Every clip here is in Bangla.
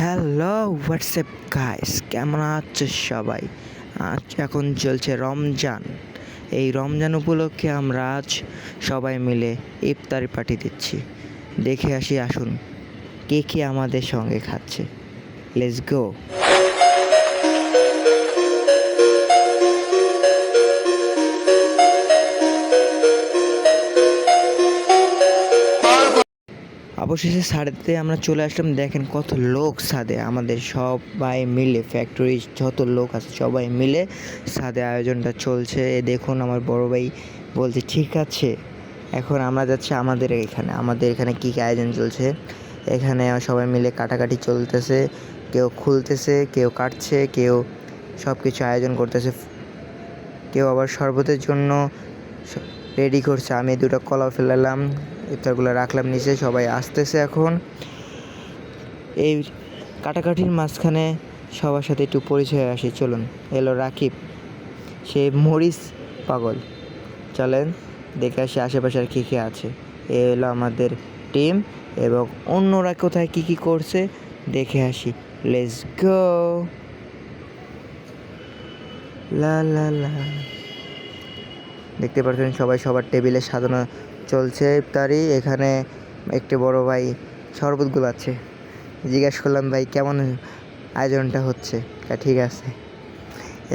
হ্যালো হোয়াটসঅ্যাপ গাইস, কেমন আছো সবাই? এখন চলছে রমজান। এই রমজান উপলক্ষে আমরা আজ সবাই মিলে ইফতারি পার্টি দিচ্ছি। দেখে আসি, আসুন কে কে আমাদের সঙ্গে খাচ্ছে। Let's go. অবশেষে ছাদেতে আমরা চলে আসলাম। দেখেন কত লোক ছাদে, আমাদের সবাই মিলে ফ্যাক্টরির যত লোক আছে সবাই মিলে ছাদে আয়োজনটা চলছে। দেখুন আমার বড় ভাই বলছে ঠিক আছে। এখন আমরা যাচ্ছি আমাদের এখানে কী কী আয়োজন চলছে। এখানে সবাই মিলে কাটাকাটি চলতেছে, কেউ খুলতেছে, কেউ কাটছে, কেউ সব কিছু আয়োজন করতেছে, কেউ আবার শরবতের জন্য রেডি করছে। আমি দুটো কলা ফেলালাম, ইফতারগুলো রাখলাম নিচে, সবাই আসতেছে। এখন এই কাটাকাটির মাঝখানে সবার সাথে একটু পরিচয় আসি। চলুন, এলো রাকিব, সে মরিচ পাগল। চলেন দেখে আসি আশেপাশে আর কী কী আছে। এ এলো আমাদের টিম, এবং অন্যরা কোথায় কী কী করছে দেখে আসি। Let's go. লা লা লা, দেখতে পাচ্ছেন সবাই সবার টেবিলে সাজানো চলছে ইফতারি। এখানে একটি বড় ভাই শরবত গুলাচ্ছে। জিজ্ঞাসা করলাম, ভাই কেমন আয়োজনটা হচ্ছে? ঠিক আছে।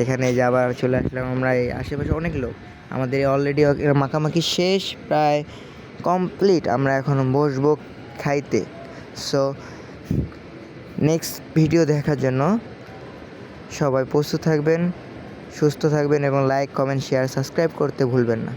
এখানে যে আবার চলে আসলাম আমরা। এই আশেপাশে অনেক লোক, আমাদের অলরেডি মাখামাখি শেষ, প্রায় কমপ্লিট। আমরা এখন বসবো খাইতে। সো নেক্সট ভিডিও দেখার জন্য সবাই প্রস্তুত থাকবেন, সুস্থ থাকবেন, এবং লাইক, কমেন্ট, শেয়ার, সাবস্ক্রাইব করতে ভুলবেন না।